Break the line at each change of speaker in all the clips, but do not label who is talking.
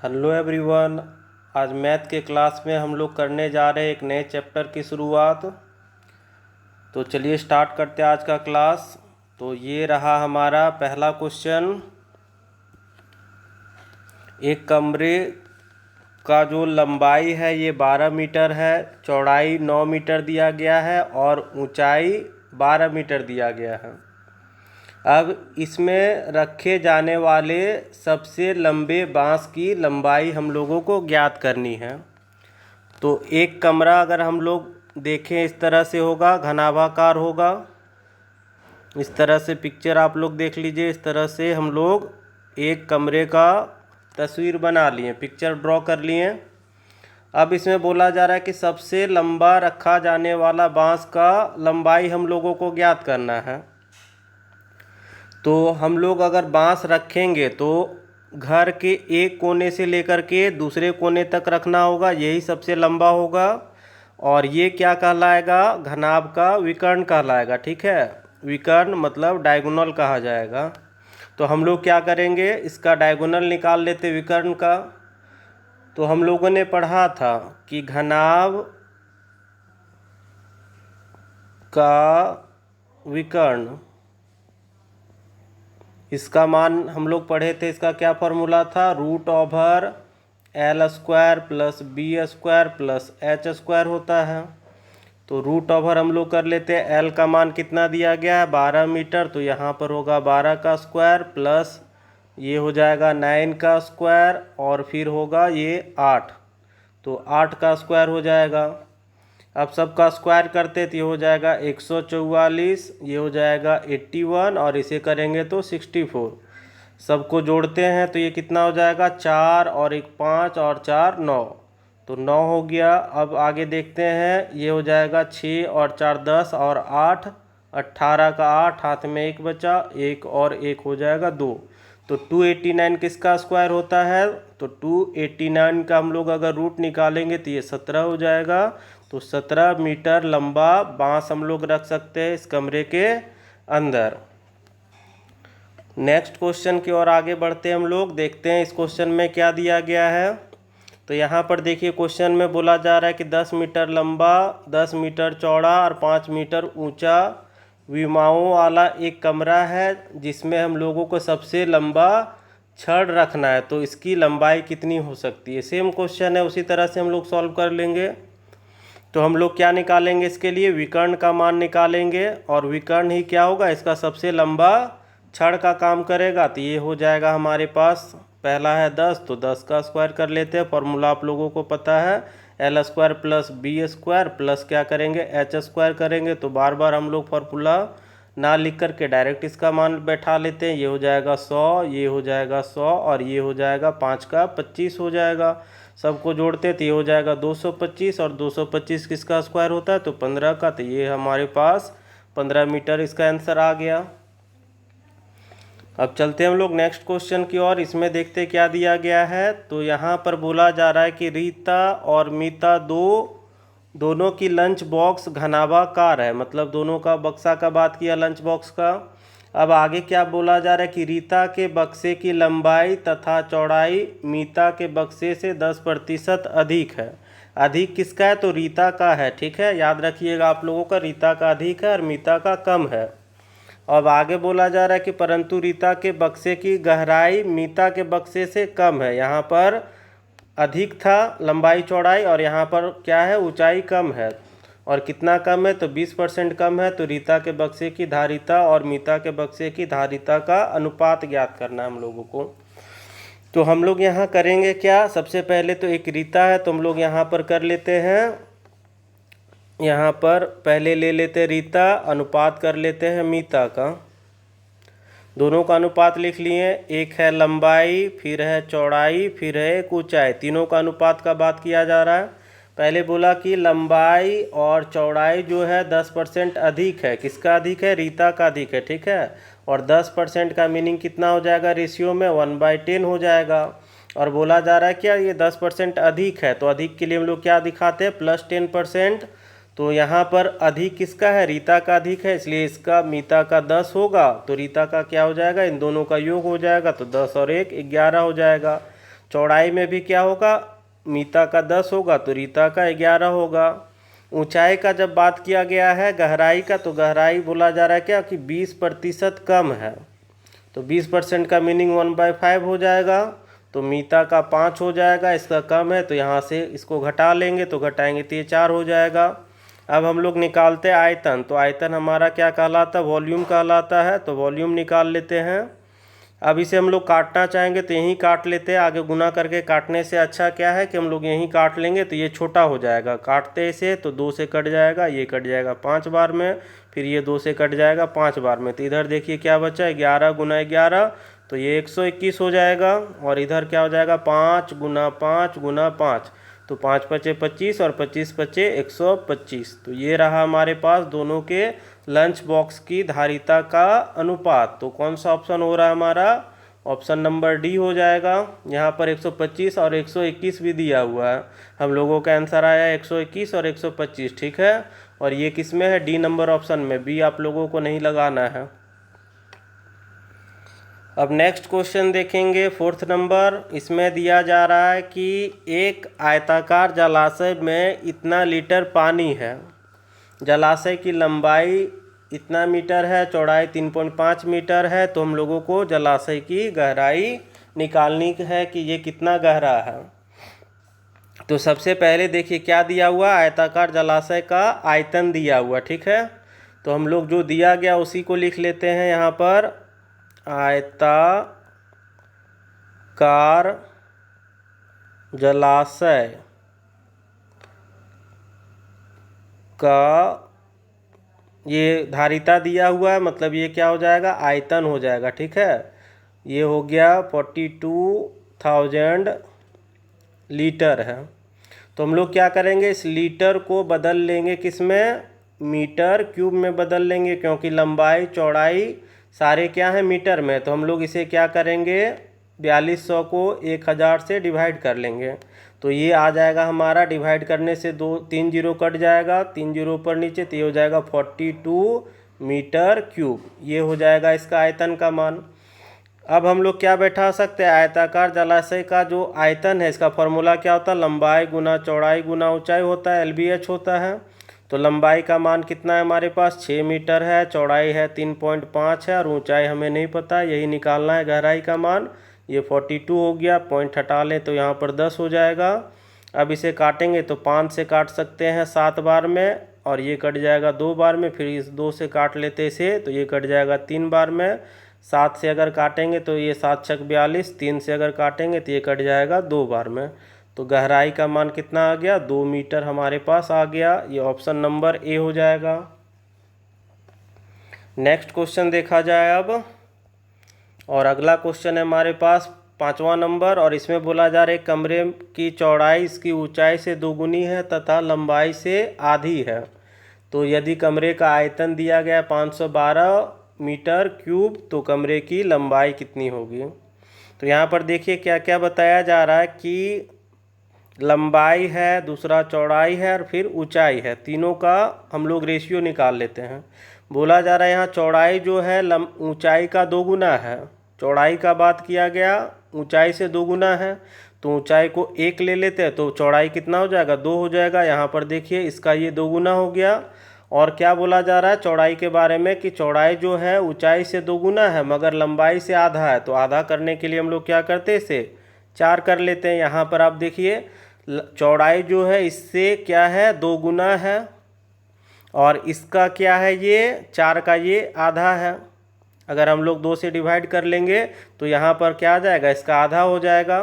Hello everyone. आज math के class में हम लोग करने जा रहे हैं एक नए चैप्टर की शुरुआत। तो चलिए स्टार्ट करते हैं आज का क्लास। तो ये रहा हमारा पहला क्वेश्चन। एक कमरे का जो लंबाई है ये 12 मीटर है, चौड़ाई 9 मीटर दिया गया है और ऊंचाई 12 मीटर दिया गया है। अब इसमें रखे जाने वाले सबसे लंबे बांस की लंबाई हम लोगों को ज्ञात करनी है। तो एक कमरा अगर हम लोग देखें इस तरह से होगा, घनाभाकार होगा। इस तरह से पिक्चर आप लोग देख लीजिए। इस तरह से हम लोग एक कमरे का तस्वीर बना लिए, पिक्चर ड्रॉ कर लिए। अब इसमें बोला जा रहा है कि सबसे लंबा रखा जाने वाला बांस का लंबाई हम लोगों को ज्ञात करना है। तो हम लोग अगर बांस रखेंगे तो घर के एक कोने से लेकर के दूसरे कोने तक रखना होगा, यही सबसे लंबा होगा। और ये क्या कहलाएगा? घनाभ का विकर्ण कहलाएगा। ठीक है, विकर्ण मतलब डायगोनल कहा जाएगा। तो हम लोग क्या करेंगे, इसका डायगोनल निकाल लेते विकर्ण का। तो हम लोगों ने पढ़ा था कि घनाभ का विकर्ण, इसका मान हम लोग पढ़े थे। इसका क्या फॉर्मूला था? Root over L square plus B square plus H square होता है। तो रूट ओवर हम लोग कर लेते हैं। एल का मान कितना दिया गया है? 12 मीटर। तो यहाँ पर होगा 12 का स्क्वायर प्लस ये हो जाएगा 9 का स्क्वायर और फिर होगा ये 8। तो 8 का स्क्वायर हो जाएगा। अब सबका स्क्वायर करते तो ये हो जाएगा 144, ये हो जाएगा 81 और इसे करेंगे तो 64। सबको जोड़ते हैं तो ये कितना हो जाएगा? 4 और 1 5 और 4 9। तो 9 हो गया। अब आगे देखते हैं, ये हो जाएगा 6 और 4 10 और 8 18 का 8, हाथ में 1 बचा, 1 और 1 हो जाएगा 2। तो 289 किसका स्क्वायर होता है? तो 289 का हम लोग अगर रूट निकालेंगे तो ये 17 हो जाएगा। तो 17 मीटर लंबा बांस हम लोग रख सकते हैं इस कमरे के अंदर। नेक्स्ट क्वेश्चन की ओर आगे बढ़ते हैं हम लोग। देखते हैं इस क्वेश्चन में क्या दिया गया है। तो यहाँ पर देखिए क्वेश्चन में बोला जा रहा है कि 10 मीटर लंबा, 10 मीटर चौड़ा और 5 मीटर ऊंचा विमाओं वाला एक कमरा है जिसमें हम लोगों को सबसे लंबा छड़ रखना है। तो इसकी लंबाई कितनी हो सकती है? सेम क्वेश्चन है, उसी तरह से हम लोग सॉल्व कर लेंगे। तो हम लोग क्या निकालेंगे? इसके लिए विकर्ण का मान निकालेंगे और विकर्ण ही क्या होगा? इसका सबसे लंबा छड़ का काम करेगा। तो ये हो जाएगा हमारे पास, पहला है 10, तो 10 का स्क्वायर कर लेते हैं। फॉर्मूला आप लोगों को पता है, L square plus B square plus क्या करेंगे? एच स्क्वायर करेंगे। तो बार बार हम लोग फॉर्मूला ना लिख करके डायरेक्ट इसका मान बैठा लेते हैं। ये हो जाएगा 100, ये हो जाएगा 100 और ये हो जाएगा 5 का 25 हो जाएगा। सबको जोड़ते तो ये हो जाएगा 225 और 225 किसका स्क्वायर होता है? तो 15 का। तो ये हमारे पास 15 मीटर इसका आंसर आ गया। अब चलते हैं हम लोग नेक्स्ट क्वेश्चन की ओर। इसमें देखते क्या दिया गया है। तो यहाँ पर बोला जा रहा है कि रीता और मीता दोनों की लंच बॉक्स घनाभाकार है, मतलब दोनों का बक्सा का बात किया लंच बॉक्स का। अब आगे क्या बोला जा रहा है कि रीता के बक्से की लंबाई तथा चौड़ाई मीता के बक्से से 10% अधिक है। अधिक किसका है? तो रीता का है। ठीक है, याद रखिएगा आप लोगों का, रीता का अधिक है और मीता का कम है। अब आगे बोला जा रहा है कि परंतु रीता के बक्से की गहराई मीता के बक्से से कम है। यहाँ पर अधिक था लंबाई चौड़ाई और यहाँ पर क्या है? ऊंचाई कम है। और कितना कम है? तो 20% कम है। तो रीता के बक्से की धारिता और मीता के बक्से की धारिता का अनुपात ज्ञात करना है हम लोगों को। तो हम लोग यहाँ करेंगे क्या? सबसे पहले तो एक रीता है तो हम लोग यहाँ पर कर लेते हैं, यहाँ पर पहले ले लेते रीता, अनुपात कर लेते हैं मीता का। दोनों का अनुपात लिख लिए। एक है लंबाई, फिर है चौड़ाई, फिर है एक ऊंचाई। तीनों का अनुपात का बात किया जा रहा है। पहले बोला कि लंबाई और चौड़ाई जो है 10% अधिक है। किसका अधिक है? रीता का अधिक है। ठीक है, और 10% का मीनिंग कितना हो जाएगा? रेशियो में 1/10 हो जाएगा। और बोला जा रहा है क्या ये 10% अधिक है, तो अधिक के लिए हम लोग क्या दिखाते हैं? +10%। तो यहाँ पर अधिक किसका है? रीता का अधिक है, इसलिए इसका मीता का 10 होगा। तो रीता का क्या हो जाएगा? इन दोनों का योग हो जाएगा। तो 10 और 1 11 हो जाएगा। चौड़ाई में भी क्या होगा, मीता का 10 होगा तो रीता का 11 होगा। ऊंचाई का जब बात किया गया है गहराई का, तो गहराई बोला जा रहा है क्या कि 20% कम है, तो 20% का मीनिंग 1/5 हो जाएगा। तो मीता का 5 हो जाएगा, इसका कम है तो यहाँ से इसको घटा लेंगे, तो घटाएंगे तो ये 4 हो जाएगा। अब हम लोग निकालते हैं आयतन, तो आयतन हमारा क्या कहलाता है, वॉल्यूम कहलाता है, तो वॉल्यूम निकाल लेते हैं। अब इसे हम लोग काटना चाहेंगे तो यहीं काट लेते हैं, आगे गुना करके काटने से अच्छा क्या है कि हम लोग यहीं काट लेंगे, तो ये छोटा हो जाएगा। काटते इसे तो 2 से कट जाएगा, ये कट जाएगा 5 बार में, फिर ये 2 से कट जाएगा 5 बार में, तो इधर देखिए क्या बचा है 11 गुना 11, तो ये 121 हो जाएगा। और इधर क्या हो जाएगा 5 गुना 5 गुना 5, तो 5 पचे 25 और 25 पचे 125। तो ये रहा हमारे पास दोनों के लंच बॉक्स की धारिता का अनुपात। तो कौन सा ऑप्शन हो रहा है हमारा, ऑप्शन नंबर डी हो जाएगा। यहाँ पर 125 और 121 भी दिया हुआ है, हम लोगों का आंसर आया 121 और 125, ठीक है। और ये किस में है, डी नंबर ऑप्शन में, बी आप लोगों को नहीं लगाना है। अब नेक्स्ट क्वेश्चन देखेंगे 4th नंबर। इसमें दिया जा रहा है कि एक आयताकार जलाशय में इतना लीटर पानी है, जलाशय की लंबाई इतना मीटर है, चौड़ाई 3.5 मीटर है, तो हम लोगों को जलाशय की गहराई निकालनी है कि ये कितना गहरा है। तो सबसे पहले देखिए क्या दिया हुआ, आयताकार जलाशय का आयतन दिया हुआ, ठीक है। तो हम लोग जो दिया गया उसी को लिख लेते हैं यहाँ पर, आयताकार जलाशय का ये धारिता दिया हुआ है, मतलब ये क्या हो जाएगा, आयतन हो जाएगा, ठीक है। ये हो गया 42,000 लीटर है। तो हम लोग क्या करेंगे, इस लीटर को बदल लेंगे किस में, मीटर क्यूब में बदल लेंगे, क्योंकि लंबाई चौड़ाई सारे क्या हैं मीटर में। तो हम लोग इसे क्या करेंगे, 4200 को 1000 से डिवाइड कर लेंगे, तो ये आ जाएगा हमारा, डिवाइड करने से 3 जीरो कट जाएगा, 3 जीरो ऊपर नीचे, तो ये हो जाएगा 42 मीटर क्यूब, ये हो जाएगा इसका आयतन का मान। अब हम लोग क्या बैठा सकते हैं, आयताकार जलाशय का जो आयतन है इसका फॉर्मूला क्या होता है, लंबाई गुना चौड़ाई गुना ऊंचाई होता है, LBH होता है। तो लंबाई का मान कितना है हमारे पास, 6 मीटर है, चौड़ाई है 3.5 है, और ऊंचाई हमें नहीं पता, यही निकालना है गहराई का मान। ये 42 हो गया, पॉइंट हटा लें तो यहाँ पर 10 हो जाएगा। अब इसे काटेंगे तो 5 से काट सकते हैं 7 बार में, और ये कट जाएगा 2 बार में, फिर इस 2 से काट लेते इसे तो ये कट जाएगा 3 बार में। 7 से अगर काटेंगे तो ये 7 छक 42, 3 से अगर काटेंगे तो ये कट जाएगा 2 बार में। तो गहराई का मान कितना आ गया, 2 मीटर हमारे पास आ गया, ये ऑप्शन नंबर ए हो जाएगा। नेक्स्ट क्वेश्चन देखा जाए अब, और अगला क्वेश्चन है हमारे पास 5वां नंबर, और इसमें बोला जा रहा है कमरे की चौड़ाई इसकी ऊंचाई से दोगुनी है तथा लंबाई से आधी है। तो यदि कमरे का आयतन दिया गया 512 मीटर क्यूब, तो कमरे की लंबाई कितनी होगी। तो यहाँ पर देखिए क्या क्या बताया जा रहा है कि लंबाई है, दूसरा चौड़ाई है, और फिर ऊंचाई है, तीनों का हम लोग रेशियो निकाल लेते हैं। बोला जा रहा है यहाँ चौड़ाई जो है ऊंचाई का 2 गुना है, चौड़ाई का बात किया गया, ऊंचाई से 2 गुना है, तो ऊंचाई को 1 ले लेते हैं, तो चौड़ाई कितना हो जाएगा, 2 हो जाएगा। यहाँ पर देखिए इसका ये 2 गुना हो गया। और क्या बोला जा रहा है चौड़ाई के बारे में कि चौड़ाई जो है ऊंचाई से 2 गुना है मगर लंबाई से आधा है, तो आधा करने के लिए हम लोग क्या करते हैं, इसे 4 कर लेते हैं। यहाँ पर आप देखिए चौड़ाई जो है इससे क्या है 2 गुना है, और इसका क्या है ये 4 का ये आधा है। अगर हम लोग 2 से डिवाइड कर लेंगे तो यहाँ पर क्या आ जाएगा, इसका आधा हो जाएगा।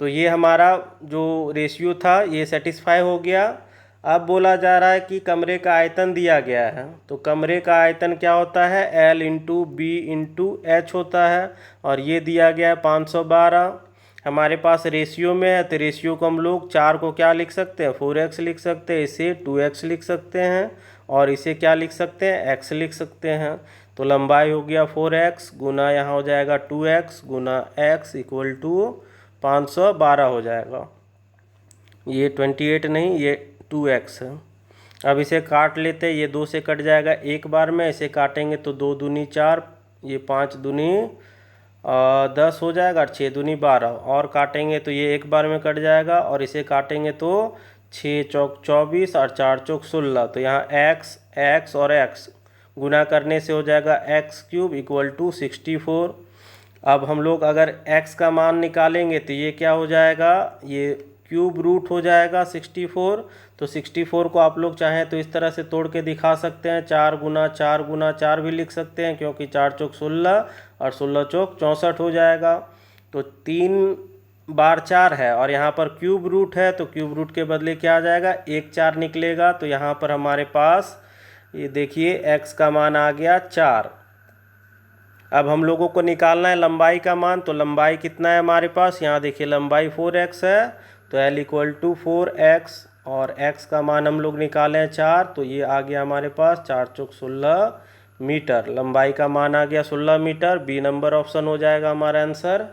तो ये हमारा जो रेशियो था ये सेटिस्फाई हो गया। अब बोला जा रहा है कि कमरे का आयतन दिया गया है, तो कमरे का आयतन क्या होता है, L into B into H होता है, और ये दिया गया है 512। हमारे पास रेशियो में है, तो रेशियो को हम लोग 4 को क्या लिख सकते हैं, 4x लिख सकते हैं, इसे 2x लिख सकते हैं, और इसे क्या लिख सकते हैं, x लिख सकते हैं। तो लंबाई हो गया 4x गुना यहाँ हो जाएगा 2x Guna x equal to 512 हो जाएगा। ये 28 नहीं, ये 2x है। अब इसे काट लेते हैं, ये 2 से कट जाएगा 1 बार में, इसे काटेंगे तो 2 दूनी 4, ये 5 दूनी 10 हो जाएगा और 6 दूनी 12 और काटेंगे तो ये एक बार में कट जाएगा और इसे काटेंगे तो 6 चौक 24 और 4 चौक 16। तो यहाँ एक्स एक्स और एक्स गुना करने से हो जाएगा एक्स क्यूब इक्वल टू 64। अब हम लोग अगर x का मान निकालेंगे तो ये क्या हो जाएगा, ये क्यूब रूट हो जाएगा 64। तो 64 को आप लोग चाहें तो इस तरह से तोड़ के दिखा सकते हैं, 4 भी लिख सकते हैं क्योंकि 4 चौक 16 और 16 चौक 64 हो जाएगा। तो 3 बार 4 है और यहाँ पर क्यूब रूट है तो क्यूब रूट के बदले क्या आ जाएगा, 1 4 निकलेगा। तो यहाँ पर हमारे पास ये देखिए x का मान आ गया 4। अब हम लोगों को निकालना है लंबाई का मान। तो लंबाई कितना है हमारे पास, यहाँ देखिए लंबाई 4x है तो l इक्वल टू 4x और x का मान हम लोग निकाले हैं 4। तो ये आ गया हमारे पास 4 चौक 16 मीटर। लंबाई का मान आ गया 16 मीटर। बी नंबर ऑप्शन हो जाएगा हमारा आंसर।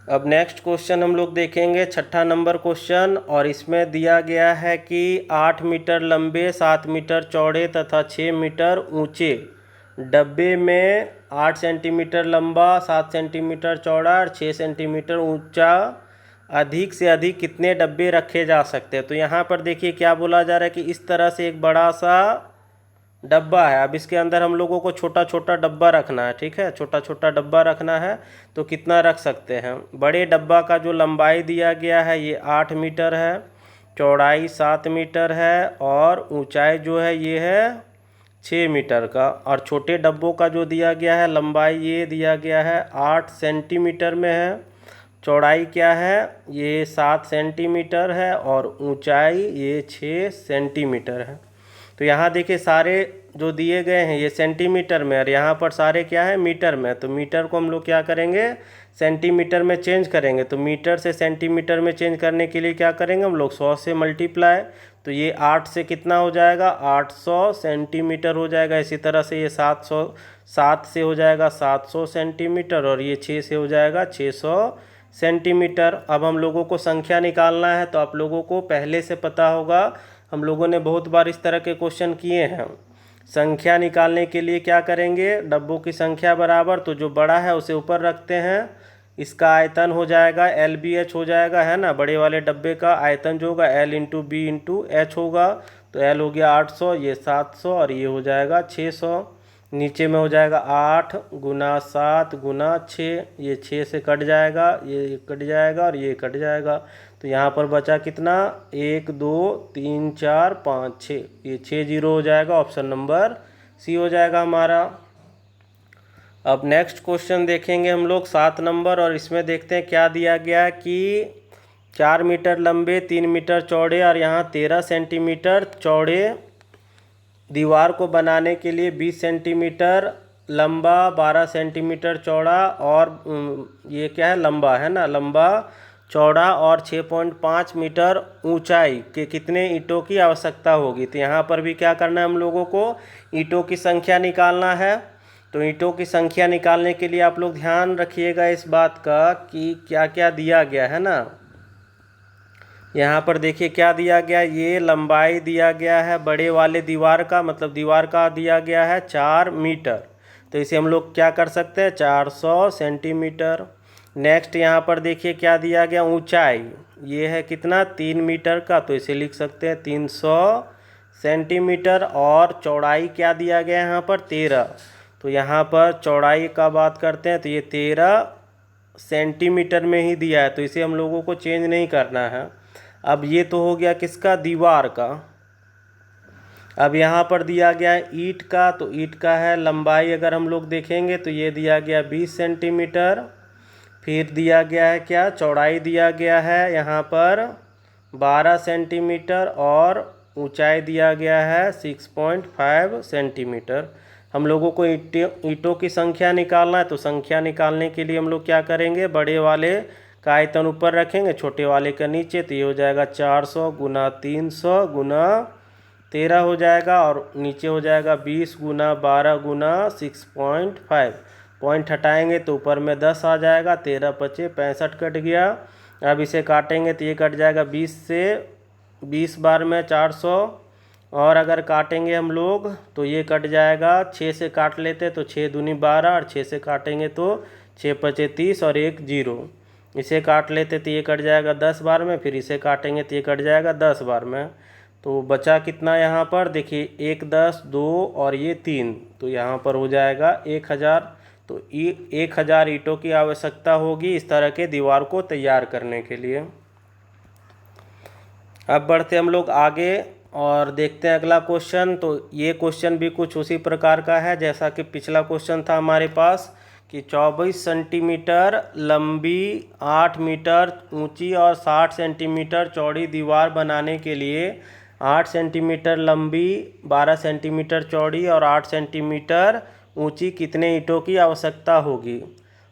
अब नेक्स्ट क्वेश्चन हम लोग देखेंगे, छठा नंबर क्वेश्चन, और इसमें दिया गया है कि 8 मीटर लंबे 7 मीटर चौड़े तथा 6 मीटर ऊंचे डब्बे में 8 सेंटीमीटर लंबा 7 सेंटीमीटर चौड़ा और 6 सेंटीमीटर ऊंचा अधिक से अधिक कितने डब्बे रखे जा सकते हैं। तो यहाँ पर देखिए क्या बोला जा रहा है कि इस तरह से एक बड़ा सा डब्बा है। अब इसके अंदर हम लोगों को छोटा छोटा डब्बा रखना है, ठीक है, छोटा छोटा डब्बा रखना है। तो कितना रख सकते हैं, बड़े डब्बा का जो लंबाई दिया गया है ये 8 मीटर है, चौड़ाई 7 मीटर है और ऊंचाई जो है ये है 6 मीटर का। और छोटे डब्बों का जो दिया गया है लंबाई ये दिया गया है 8 सेंटीमीटर में है, चौड़ाई क्या है ये 7 सेंटीमीटर है और ऊंचाई ये 6 सेंटीमीटर है। तो यहाँ देखिए सारे जो दिए गए हैं ये सेंटीमीटर में और यहाँ पर सारे क्या है मीटर में। तो मीटर को हम लोग क्या करेंगे, सेंटीमीटर में चेंज करेंगे। तो मीटर से सेंटीमीटर में चेंज करने के लिए क्या करेंगे हम लोग, 100 से मल्टीप्लाई। तो ये 8 से कितना हो जाएगा, 800 सेंटीमीटर हो जाएगा। इसी तरह से ये 7 से हो जाएगा 700 सेंटीमीटर और ये 6 से हो जाएगा 600 सेंटीमीटर। अब हम लोगों को संख्या निकालना है। तो आप लोगों को पहले से पता होगा, हम लोगों ने बहुत बार इस तरह के क्वेश्चन किए हैं। संख्या निकालने के लिए क्या करेंगे, डब्बों की संख्या बराबर, तो जो बड़ा है उसे ऊपर रखते हैं, इसका आयतन हो जाएगा LBH हो जाएगा, है ना। बड़े वाले डब्बे का आयतन जो होगा L into B into H होगा। तो L हो गया 800, ये 700 और ये हो जाएगा 600। नीचे में हो जाएगा 8 गुना 7 गुना 6, ये 6 से कट जाएगा, ये कट जाएगा और ये कट जाएगा। तो यहाँ पर बचा कितना, 1 2 3 4 5 6, ये 6 जीरो हो जाएगा। ऑप्शन नंबर सी हो जाएगा हमारा। अब नेक्स्ट क्वेश्चन देखेंगे हम लोग 7 नंबर, और इसमें देखते हैं क्या दिया गया है कि 4 मीटर लंबे 3 मीटर चौड़े और यहाँ 13 सेंटीमीटर चौड़े दीवार को बनाने के लिए 20 सेंटीमीटर लंबा 12 सेंटीमीटर चौड़ा और ये क्या है लंबा, है ना, लंबा चौड़ा और 6.5 मीटर ऊंचाई के कितने ईंटों की आवश्यकता होगी। तो यहाँ पर भी क्या करना है हम लोगों को, ईंटों की संख्या निकालना है। तो ईंटों की संख्या निकालने के लिए आप लोग ध्यान रखिएगा इस बात का कि क्या क्या दिया गया है ना। यहाँ पर देखिए क्या दिया गया, ये लंबाई दिया गया है बड़े वाले दीवार का, मतलब दीवार का दिया गया है 4 मीटर। तो इसे हम लोग क्या कर सकते हैं, 400 सेंटीमीटर। नेक्स्ट यहाँ पर देखिए क्या दिया गया, ऊंचाई ये है कितना, 3 मीटर का। तो इसे लिख सकते हैं 300 सेंटीमीटर। और चौड़ाई क्या दिया गया है यहाँ पर, 13। तो यहाँ पर चौड़ाई का बात करते हैं तो ये 13 सेंटीमीटर में ही दिया है, तो इसे हम लोगों को चेंज नहीं करना है। अब ये तो हो गया किसका, दीवार का। अब यहाँ पर दिया गया है ईंट का। तो ईंट का है लंबाई अगर हम लोग देखेंगे तो ये दिया गया 20 सेंटीमीटर। फिर दिया गया है क्या, चौड़ाई दिया गया है यहाँ पर 12 सेंटीमीटर और ऊंचाई दिया गया है 6.5 सेंटीमीटर। हम लोगों को ईंटों की संख्या निकालना है। तो संख्या निकालने के लिए हम लोग क्या करेंगे, बड़े वाले का आयतन ऊपर रखेंगे, छोटे वाले का नीचे। तो ये हो जाएगा 400 गुना 300 गुना 13 हो जाएगा और नीचे हो जाएगा 20 गुना 12 गुना 6.5। पॉइंट हटाएंगे तो ऊपर में 10 आ जाएगा, 13 बचे 65 कट गया। अब इसे काटेंगे तो ये कट जाएगा 20 से, 20 बार में 400 और अगर काटेंगे हम लोग तो ये कट जाएगा, 6 से काट लेते तो 6 दूनी 12 और 6 से काटेंगे तो 6 पचे 30 और 1 0। इसे काट लेते तो ये कट जाएगा 10 बार में, फिर इसे काटेंगे तो ये कट जाएगा 10 बार में। तो बचा कितना यहाँ पर देखिए, 1 10 2 और ये 3, तो यहाँ पर हो जाएगा 1000। तो 1000 ईंटों की आवश्यकता होगी इस तरह के दीवार को तैयार करने के लिए। अब बढ़ते हम लोग आगे और देखते हैं अगला क्वेश्चन। तो ये क्वेश्चन भी कुछ उसी प्रकार का है जैसा कि पिछला क्वेश्चन था हमारे पास, कि 24 सेंटीमीटर लंबी, 8 मीटर ऊंची और 60 सेंटीमीटर चौड़ी दीवार बनाने के लिए 8 सेंटीमीटर लंबी, 12 सेंटीमीटर चौड़ी और 8 सेंटीमीटर ऊंची कितने ईंटों की आवश्यकता होगी।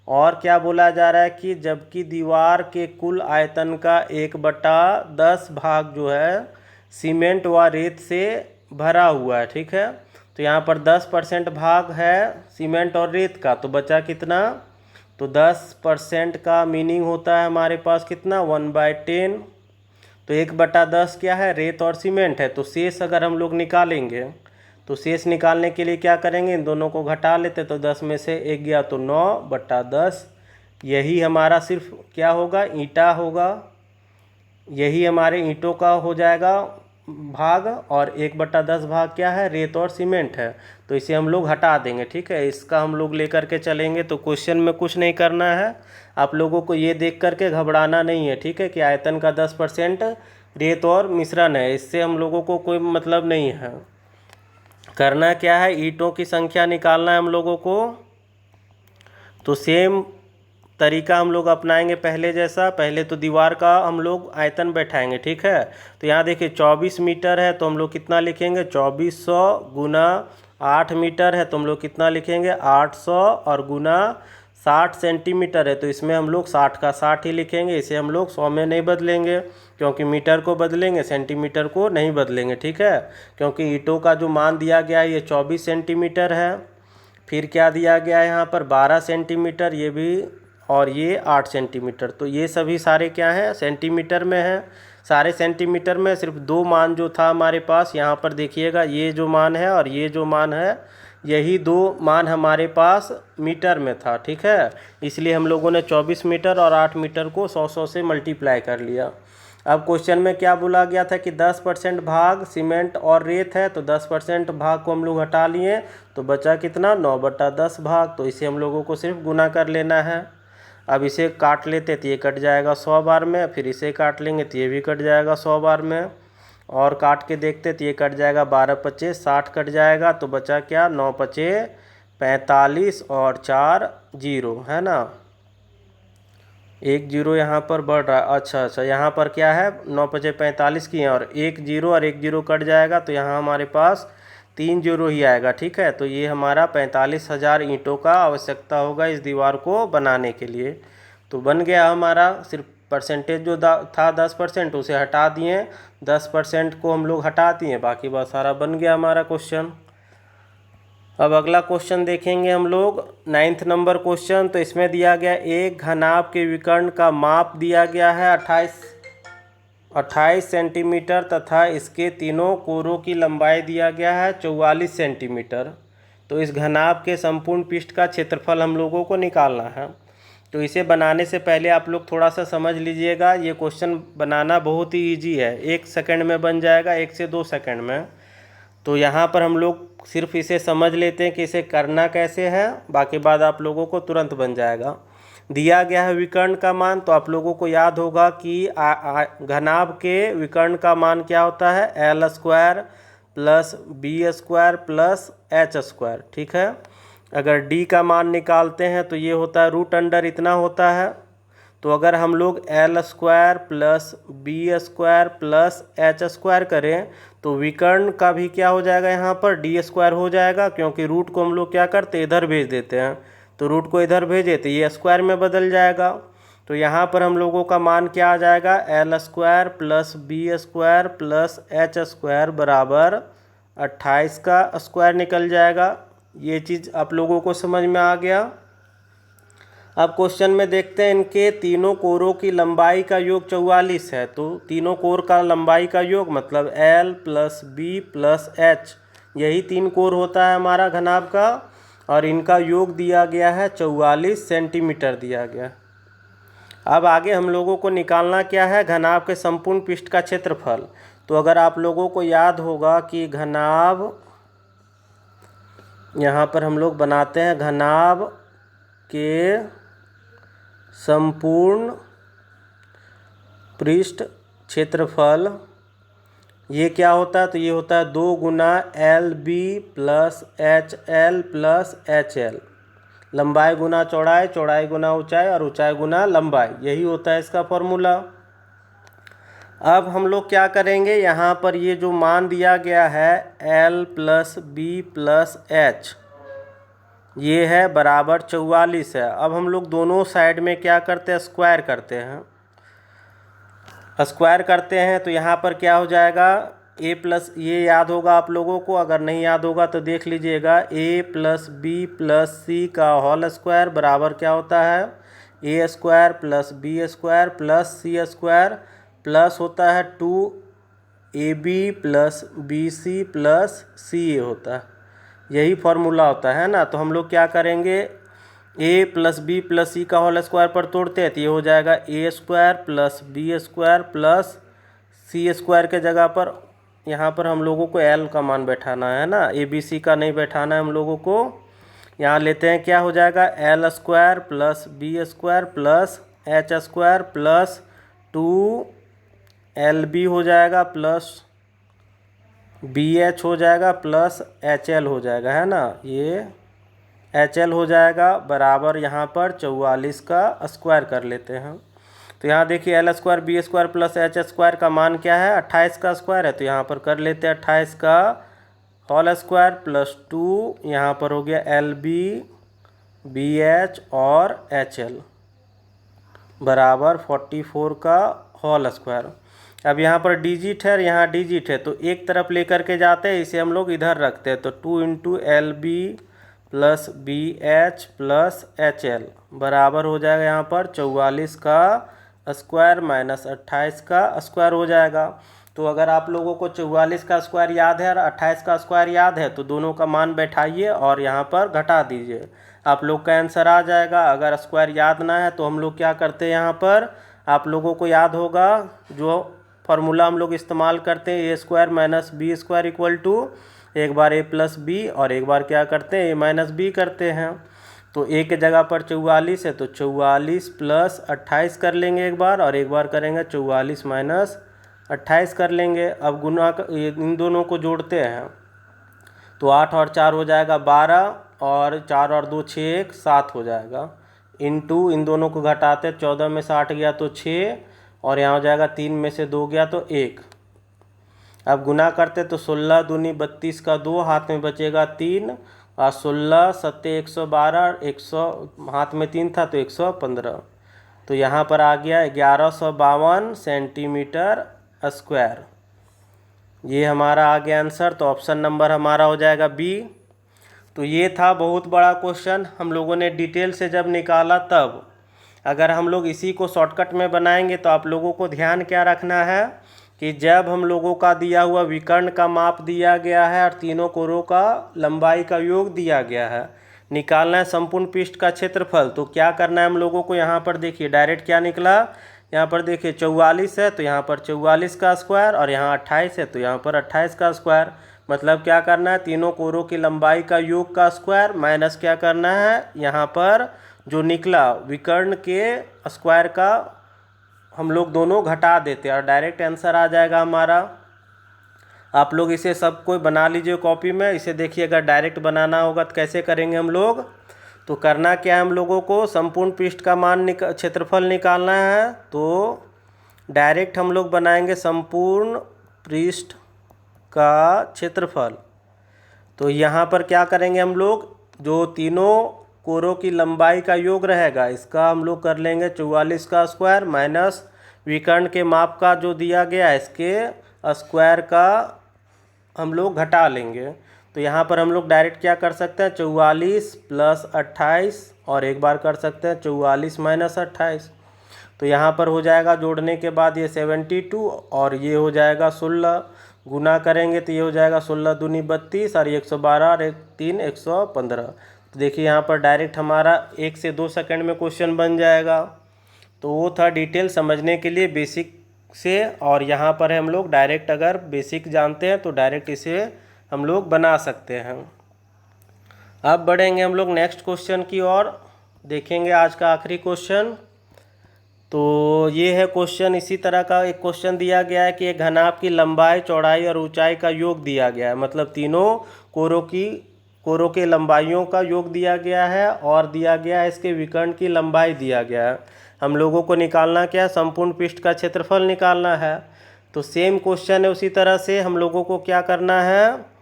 और क्या बोला जा रहा है कि जबकि दीवार के कुल आयतन का 1/10 भाग जो है सीमेंट व रेत से भरा हुआ है, ठीक है। तो यहाँ पर 10% भाग है सीमेंट और रेत का, तो बचा कितना, तो 10% का मीनिंग होता है हमारे पास कितना, 1/10। तो 1/10 क्या है, रेत और सीमेंट है। तो शेष अगर हम लोग निकालेंगे तो शेष निकालने के लिए क्या करेंगे, इन दोनों को घटा लेते, तो 10 में से 1 गया तो 9/10। यही हमारा सिर्फ क्या होगा, ईंटा होगा, यही हमारे ईंटों का हो जाएगा भाग, और 1/10 भाग क्या है, रेत और सीमेंट है। तो इसे हम लोग हटा देंगे, ठीक है। इसका हम लोग लेकर के चलेंगे। तो क्वेश्चन में कुछ नहीं करना है, आप लोगों को ये देख करके घबराना नहीं है, ठीक है, कि आयतन का 10% रेत और मिश्रण है, इससे हम लोगों को कोई मतलब नहीं है। करना क्या है, ईंटों की संख्या निकालना है हम लोगों को। तो सेम तरीका हम लोग अपनाएंगे पहले जैसा। पहले तो दीवार का हम लोग आयतन बैठाएंगे, ठीक है। तो यहाँ देखिए 24 मीटर है तो हम लोग कितना लिखेंगे, 2400 गुना 8 मीटर है तो हम लोग कितना लिखेंगे, 800 और गुना 60 सेंटीमीटर है तो इसमें हम लोग 60 का 60 ही लिखेंगे। इसे हम लोग 100 में नहीं बदलेंगे, क्योंकि मीटर को बदलेंगे, सेंटीमीटर को नहीं बदलेंगे, ठीक है। क्योंकि ईंटों का जो मान दिया गया है ये 24 सेंटीमीटर है। फिर क्या दिया गया है यहाँ पर, 12 सेंटीमीटर, ये भी, और ये 8 सेंटीमीटर। तो ये सभी सारे क्या हैं, सेंटीमीटर में हैं, सारे सेंटीमीटर में। सिर्फ 2 मान जो था हमारे पास, यहाँ पर देखिएगा, ये जो मान है और ये जो मान है, यही 2 मान हमारे पास मीटर में था, ठीक है। इसलिए हम लोगों ने 24 मीटर और 8 मीटर को 100 से मल्टीप्लाई कर लिया। अब क्वेश्चन में क्या बोला गया था कि 10% भाग सीमेंट और रेत है, तो 10% भाग को हम लोग हटा लिए, तो बचा कितना, 9/10 भाग। तो इसे हम लोगों को सिर्फ गुना कर लेना है। अब इसे काट लेते तो ये कट जाएगा 100 बार में, फिर इसे काट लेंगे तो ये भी कट जाएगा 100 बार में, और काट के देखते तो ये कट जाएगा, 12 पचे 60 कट जाएगा। तो बचा क्या, 9 पचे 45 और 4 0, है ना। 1 0 यहाँ पर बढ़ रहा है, अच्छा, यहाँ पर क्या है, 9 पचे 45 की है और 1 0 और 1 0 कट जाएगा, तो यहाँ हमारे पास 3 0 ही आएगा, ठीक है। तो ये हमारा 45,000 ईंटों का आवश्यकता होगा इस दीवार को बनाने के लिए। तो बन गया हमारा, सिर्फ परसेंटेज जो था 10% उसे हटा दिए, 10% को हम लोग हटा दिए, बाकी बात सारा बन गया हमारा क्वेश्चन। अब अगला क्वेश्चन देखेंगे हम लोग, 9th नंबर क्वेश्चन। तो इसमें दिया गया एक घनाभ के विकर्ण का माप दिया गया है 28 सेंटीमीटर तथा इसके तीनों कोरों की लंबाई दिया गया है 44 सेंटीमीटर। तो इस घनाभ के संपूर्ण पृष्ठ का क्षेत्रफल हम लोगों को निकालना है। तो इसे बनाने से पहले आप लोग थोड़ा सा समझ लीजिएगा, ये क्वेश्चन बनाना बहुत ही ईजी है, 1 सेकंड में बन जाएगा, 1 से 2 सेकंड में। तो यहाँ पर हम लोग सिर्फ इसे समझ लेते हैं कि इसे करना कैसे है, बाकी बात आप लोगों को तुरंत बन जाएगा। दिया गया है विकर्ण का मान, तो आप लोगों को याद होगा कि घनाभ के विकर्ण का मान क्या होता है, L² plus B² plus H², ठीक है। अगर D का मान निकालते हैं तो ये होता है √अंडर इतना होता है। तो अगर हम लोग L² plus B² plus H² करें तो विकर्ण का भी क्या हो जाएगा, यहाँ पर D² हो जाएगा, क्योंकि रूट को हम लोग क्या करते हैं, इधर भेज देते हैं। तो रूट को इधर भेजे तो ये स्क्वायर में बदल जाएगा। तो यहाँ पर हम लोगों का मान क्या आ जाएगा, L² plus B² plus H² बराबर 28 का स्क्वायर निकल जाएगा। ये चीज़ आप लोगों को समझ में आ गया। अब क्वेश्चन में देखते हैं इनके तीनों कोरों की लंबाई का योग 44 है। तो तीनों कोर का लंबाई का योग मतलब L plus B plus H, यही तीन कोर होता है हमारा घनाभ का, और इनका योग दिया गया है 44 सेंटीमीटर दिया गया। अब आगे हम लोगों को निकालना क्या है, घनाभ के संपूर्ण पृष्ठ का क्षेत्रफल। तो अगर आप लोगों को याद होगा कि घनाभ, यहाँ पर हम लोग बनाते हैं घनाभ के संपूर्ण पृष्ठ क्षेत्रफल, ये क्या होता है, तो ये होता है 2 गुना l b plus h l plus h l, लंबाई गुना चौड़ाई, चौड़ाई गुना ऊंचाई और ऊंचाई गुना लंबाई, यही होता है इसका फॉर्मूला। अब हम लोग क्या करेंगे, यहाँ पर ये जो मान दिया गया है L plus B plus H, ये है बराबर 44 है। अब हम लोग दोनों साइड में क्या करते हैं, स्क्वायर करते हैं। स्क्वायर करते हैं तो यहाँ पर क्या हो जाएगा, a प्लस, ये याद होगा आप लोगों को, अगर नहीं याद होगा तो देख लीजिएगा, a plus B plus c का होल स्क्वायर बराबर क्या होता है, a square plus B square plus C square, plus होता है 2ab plus b c plus c a होता है, यही फॉर्मूला होता है ना। तो हम लोग क्या करेंगे, a plus B plus c का होल स्क्वायर पर तोड़ते हैं तो ये हो जाएगा a square plus B square plus C square के जगह पर यहाँ पर हम लोगों को l का मान बैठाना है ना, ए बी सी का नहीं बैठाना है हम लोगों को। यहाँ लेते हैं, क्या हो जाएगा, L square plus B square plus H square plus 2LB हो जाएगा प्लस BH हो जाएगा प्लस HL हो जाएगा, है ना, ये HL हो जाएगा बराबर यहाँ पर 44 का स्क्वायर कर लेते हैं। तो यहाँ देखिए L square B square plus H square का मान क्या है, 28 का स्क्वायर है, तो यहाँ पर कर लेते हैं 28 का होल स्क्वायर प्लस 2, यहाँ पर हो गया LB BH और HL बराबर 44 का होल स्क्वायर। अब यहाँ पर डिजिट है, यहाँ डिजिट है, तो एक तरफ लेकर के जाते हैं, इसे हम लोग इधर रखते हैं, तो 2 into LB plus BH plus HL बराबर हो जाएगा यहाँ पर 44 का स्क्वायर माइनस 28 का स्क्वायर हो जाएगा। तो अगर आप लोगों को 44 का स्क्वायर याद है और 28 का स्क्वायर याद है, तो दोनों का मान बैठाइए और यहाँ पर घटा दीजिए, आप लोग का आंसर आ जाएगा। अगर स्क्वायर याद ना है तो हम लोग क्या करते हैं, यहाँ पर आप लोगों को याद होगा जो फार्मूला हम लोग इस्तेमाल करते हैं, a square minus b square equal to एक बार ए प्लस बी और एक बार क्या करते हैं, ए माइनस बी करते हैं। तो ए के जगह पर 44 है तो 44 प्लस 28 कर लेंगे एक बार, और एक बार करेंगे 44 माइनस 28 कर लेंगे। अब गुना इन दोनों को जोड़ते हैं तो 8 और 4 हो जाएगा 12, और 4 और 2 6 1 7 हो जाएगा, इनटू इन दोनों को घटाते 14 में से 8 गया तो 6, और यहाँ हो जाएगा 3 में से 2 गया तो 1। अब गुना करते तो 16 दूनी 32 का 2, हाथ में बचेगा 3, और 16 सत्ते 112, 100 हाथ में 3 था तो 115, तो यहाँ पर आ गया 1152 सेंटीमीटर स्क्वायर, ये हमारा आ गया आंसर। तो ऑप्शन नंबर हमारा हो जाएगा बी। तो ये था बहुत बड़ा क्वेश्चन, हम लोगों ने डिटेल से जब निकाला तब। अगर हम लोग इसी को शॉर्टकट में बनाएंगे तो आप लोगों को ध्यान क्या रखना है कि जब हम लोगों का दिया हुआ विकर्ण का माप दिया गया है और तीनों कोरों का लंबाई का योग दिया गया है, निकालना है संपूर्ण पृष्ठ का क्षेत्रफल, तो क्या करना है हम लोगों को, यहाँ पर देखिए डायरेक्ट क्या निकला, यहाँ पर देखिए 44 है तो यहाँ पर 44 का स्क्वायर, और यहाँ 28 है तो यहाँ पर 28 का स्क्वायर। मतलब क्या करना है, तीनों कोरों की लंबाई का योग का स्क्वायर माइनस क्या करना है, यहाँ पर जो निकला विकर्ण के स्क्वायर का हम लोग दोनों घटा देते हैं और डायरेक्ट आंसर आ जाएगा हमारा। आप लोग इसे सब कोई बना लीजिए कॉपी में। इसे देखिए अगर डायरेक्ट बनाना होगा तो कैसे करेंगे हम लोग, तो करना क्या है हम लोगों को, संपूर्ण पृष्ठ का मान क्षेत्रफल निकालना है, तो डायरेक्ट हम लोग बनाएंगे संपूर्ण पृष्ठ का क्षेत्रफल। तो यहाँ पर क्या करेंगे हम लोग, जो तीनों कोरों की लंबाई का योग रहेगा इसका हम लोग कर लेंगे 44 का स्क्वायर माइनस विकर्ण के माप का जो दिया गया है इसके स्क्वायर का हम लोग घटा लेंगे। तो यहाँ पर हम लोग डायरेक्ट क्या कर सकते हैं, 44 + 28, और एक बार कर सकते हैं 44 - 28। तो यहाँ पर हो जाएगा जोड़ने के बाद ये 72, और ये हो जाएगा 16, गुना करेंगे तो ये हो जाएगा 16 दूनी 32, और 112 और 1 3 115। तो देखिए यहाँ पर डायरेक्ट हमारा 1 से 2 सेकंड में क्वेश्चन बन जाएगा। तो वो था डिटेल समझने के लिए बेसिक से, और यहाँ पर हम लोग डायरेक्ट अगर बेसिक जानते हैं तो डायरेक्ट इसे हम लोग बना सकते हैं। अब बढ़ेंगे हम लोग नेक्स्ट क्वेश्चन की ओर, देखेंगे आज का आखिरी क्वेश्चन। तो ये है क्वेश्चन, इसी तरह का एक क्वेश्चन दिया गया है कि एक घनाभ की लंबाई, चौड़ाई और ऊंचाई का योग दिया गया है, मतलब तीनों कोरों के लंबाइयों का योग दिया गया है, और दिया गया है इसके विकर्ण की लंबाई दिया गया है। हम लोगों को निकालना क्या है, संपूर्ण पृष्ठ का क्षेत्रफल निकालना है। तो सेम क्वेश्चन है, उसी तरह से हम लोगों को क्या करना है,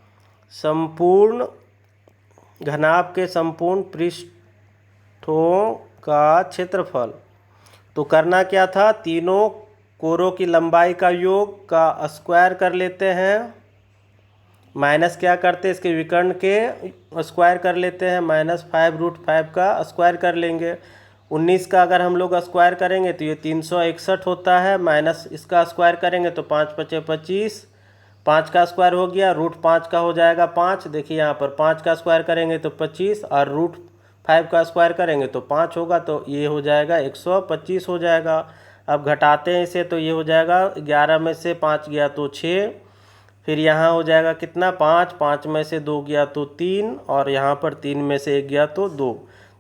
संपूर्ण घनाभ के संपूर्ण पृष्ठों का क्षेत्रफल। तो करना क्या था, तीनों कोरों की लंबाई का योग का स्क्वायर कर लेते हैं, माइनस क्या करते हैं, इसके विकर्ण के स्क्वायर कर लेते हैं, -5√5 का स्क्वायर कर लेंगे। 19 का अगर हम लोग स्क्वायर करेंगे तो ये 361 होता है, माइनस इसका स्क्वायर करेंगे तो 5 × 5 = 25, 5 का स्क्वायर हो गया, √5 का हो जाएगा 5। देखिए यहाँ पर 5 का स्क्वायर करेंगे तो 25, और √5 का स्क्वायर करेंगे तो 5 होगा, तो ये हो जाएगा 125 हो जाएगा। अब घटाते हैं इसे तो ये हो जाएगा 11 में से 5 गया तो 6, फिर यहाँ हो जाएगा कितना 5, 5 में से 2 गया तो 3, और यहाँ पर 3 में से 1 गया तो 2,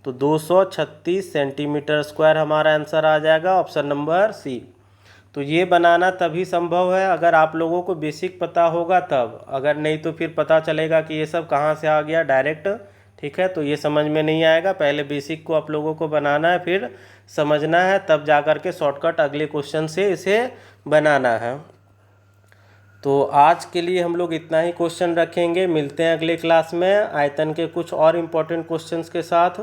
तो 236 सेंटीमीटर स्क्वायर हमारा आंसर आ जाएगा, ऑप्शन नंबर सी। तो ये बनाना तभी संभव है अगर आप लोगों को बेसिक पता होगा तब, अगर नहीं तो फिर पता चलेगा कि ये सब कहाँ से आ गया डायरेक्ट, ठीक है। तो ये समझ में नहीं आएगा, पहले बेसिक को आप लोगों को बनाना है, फिर समझना है, तब जा कर के शॉर्टकट अगले क्वेश्चन से इसे बनाना है। तो आज के लिए हम लोग इतना ही क्वेश्चन रखेंगे, मिलते हैं अगले क्लास में आयतन के कुछ और इम्पोर्टेंट क्वेश्चंस के साथ।